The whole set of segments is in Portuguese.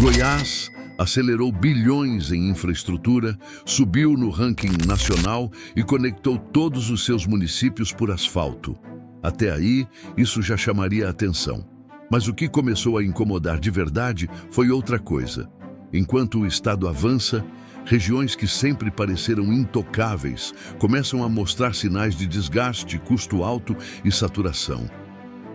Goiás acelerou bilhões em infraestrutura, subiu no ranking nacional e conectou todos os seus municípios por asfalto. Até aí, isso já chamaria a atenção. Mas o que começou a incomodar de verdade foi outra coisa. Enquanto o Estado avança, regiões que sempre pareceram intocáveis começam a mostrar sinais de desgaste, custo alto e saturação.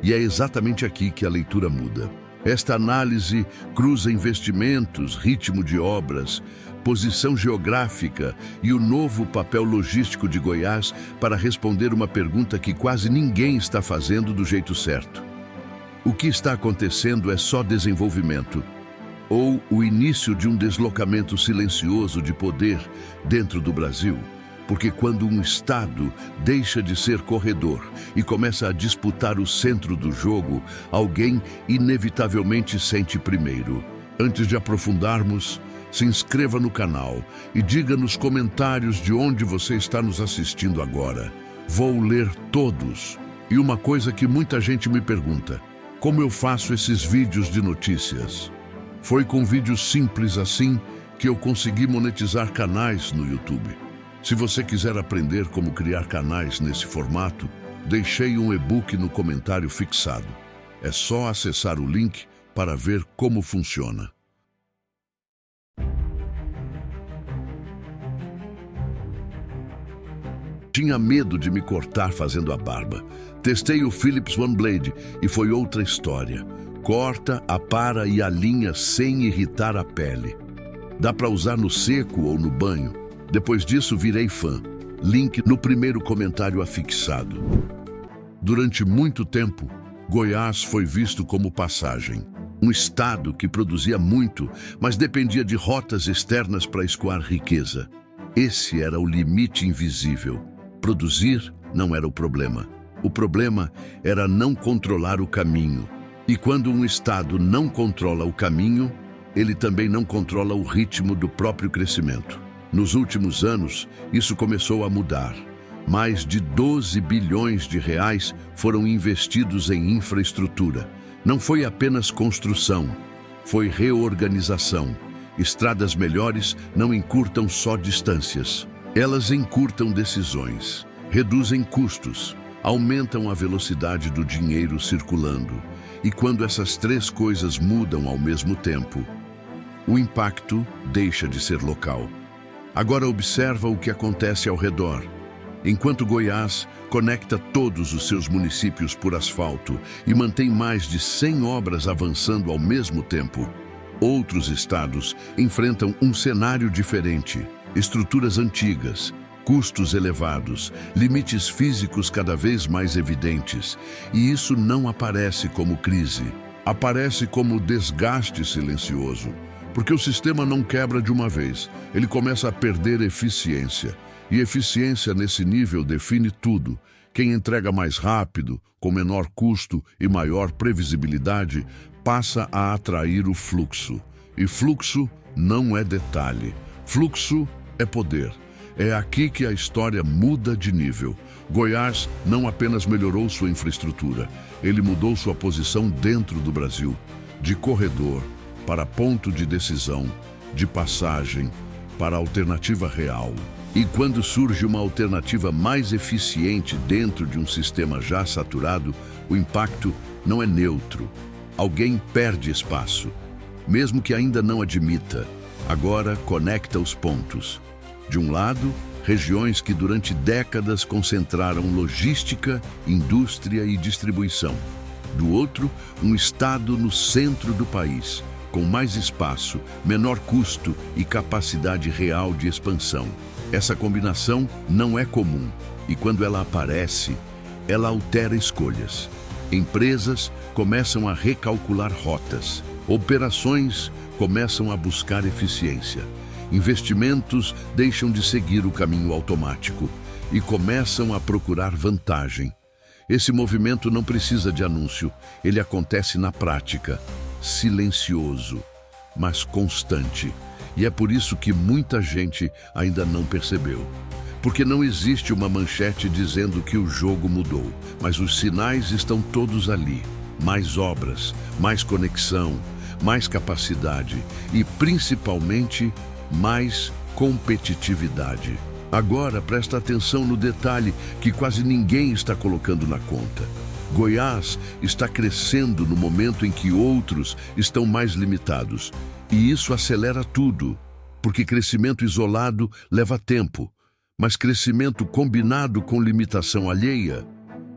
E é exatamente aqui que a leitura muda. Esta análise cruza investimentos, ritmo de obras, posição geográfica e o novo papel logístico de Goiás para responder uma pergunta que quase ninguém está fazendo do jeito certo. O que está acontecendo é só desenvolvimento? Ou o início de um deslocamento silencioso de poder dentro do Brasil? Porque quando um Estado deixa de ser corredor e começa a disputar o centro do jogo, alguém inevitavelmente sente primeiro. Antes de aprofundarmos, se inscreva no canal e diga nos comentários de onde você está nos assistindo agora. Vou ler todos. E uma coisa que muita gente me pergunta: como eu faço esses vídeos de notícias? Foi com vídeos simples assim que eu consegui monetizar canais no YouTube. Se você quiser aprender como criar canais nesse formato, deixei um e-book no comentário fixado. É só acessar o link para ver como funciona. Tinha medo de me cortar fazendo a barba. Testei o Philips OneBlade e foi outra história. Corta, apara e alinha sem irritar a pele. Dá para usar no seco ou no banho. Depois disso, virei fã. Link no primeiro comentário afixado. Durante muito tempo, Goiás foi visto como passagem. Um estado que produzia muito, mas dependia de rotas externas para escoar riqueza. Esse era o limite invisível. Produzir não era o problema. O problema era não controlar o caminho. E quando um estado não controla o caminho, ele também não controla o ritmo do próprio crescimento. Nos últimos anos, isso começou a mudar. Mais de 12 bilhões de reais foram investidos em infraestrutura. Não foi apenas construção, foi reorganização. Estradas melhores não encurtam só distâncias. Elas encurtam decisões, reduzem custos, aumentam a velocidade do dinheiro circulando. E quando essas três coisas mudam ao mesmo tempo, o impacto deixa de ser local. Agora observa o que acontece ao redor. Enquanto Goiás conecta todos os seus municípios por asfalto e mantém mais de 100 obras avançando ao mesmo tempo, outros estados enfrentam um cenário diferente. Estruturas antigas, custos elevados, limites físicos cada vez mais evidentes. E isso não aparece como crise, aparece como desgaste silencioso. Porque o sistema não quebra de uma vez, ele começa a perder eficiência. E eficiência nesse nível define tudo. Quem entrega mais rápido, com menor custo e maior previsibilidade, passa a atrair o fluxo. E fluxo não é detalhe. Fluxo é poder. É aqui que a história muda de nível. Goiás não apenas melhorou sua infraestrutura, ele mudou sua posição dentro do Brasil, de corredor para ponto de decisão, de passagem para alternativa real. E quando surge uma alternativa mais eficiente dentro de um sistema já saturado, o impacto não é neutro. Alguém perde espaço, mesmo que ainda não admita. Agora conecta os pontos. De um lado, regiões que durante décadas concentraram logística, indústria e distribuição. Do outro, um estado no centro do país, com mais espaço, menor custo e capacidade real de expansão. Essa combinação não é comum e quando ela aparece, ela altera escolhas. Empresas começam a recalcular rotas, operações começam a buscar eficiência, investimentos deixam de seguir o caminho automático e começam a procurar vantagem. Esse movimento não precisa de anúncio, ele acontece na prática. Silencioso, mas constante. E é por isso que muita gente ainda não percebeu. Porque não existe uma manchete dizendo que o jogo mudou, mas os sinais estão todos ali. Mais obras, mais conexão, mais capacidade e, principalmente, mais competitividade. Agora, presta atenção no detalhe que quase ninguém está colocando na conta. Goiás está crescendo no momento em que outros estão mais limitados. E isso acelera tudo, porque crescimento isolado leva tempo, mas crescimento combinado com limitação alheia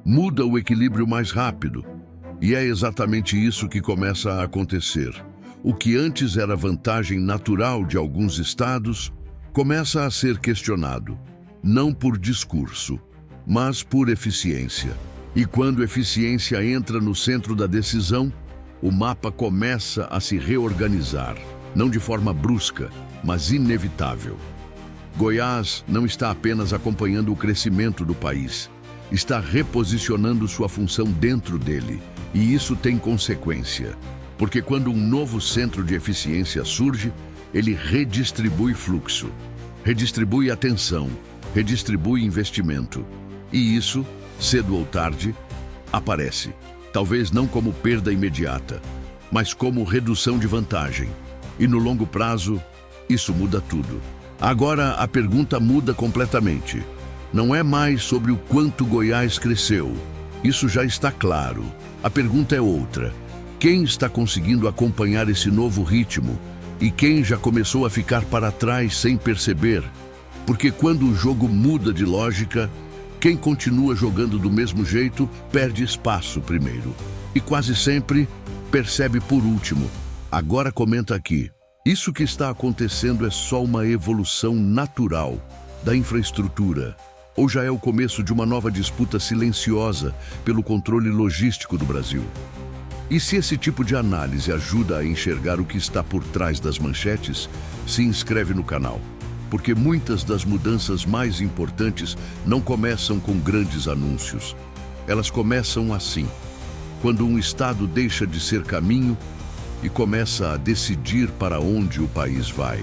muda o equilíbrio mais rápido. E é exatamente isso que começa a acontecer. O que antes era vantagem natural de alguns estados começa a ser questionado, não por discurso, mas por eficiência. E quando eficiência entra no centro da decisão, o mapa começa a se reorganizar, não de forma brusca, mas inevitável. Goiás não está apenas acompanhando o crescimento do país, está reposicionando sua função dentro dele. E isso tem consequência, porque quando um novo centro de eficiência surge, ele redistribui fluxo, redistribui atenção, redistribui investimento. E isso, cedo ou tarde, aparece. Talvez não como perda imediata, mas como redução de vantagem. E no longo prazo, isso muda tudo. Agora a pergunta muda completamente. Não é mais sobre o quanto Goiás cresceu. Isso já está claro. A pergunta é outra. Quem está conseguindo acompanhar esse novo ritmo? E quem já começou a ficar para trás sem perceber? Porque quando o jogo muda de lógica, quem continua jogando do mesmo jeito perde espaço primeiro. E quase sempre percebe por último. Agora comenta aqui. Isso que está acontecendo é só uma evolução natural da infraestrutura, ou já é o começo de uma nova disputa silenciosa pelo controle logístico do Brasil? E se esse tipo de análise ajuda a enxergar o que está por trás das manchetes, se inscreve no canal, porque muitas das mudanças mais importantes não começam com grandes anúncios. Elas começam assim, quando um estado deixa de ser caminho e começa a decidir para onde o país vai.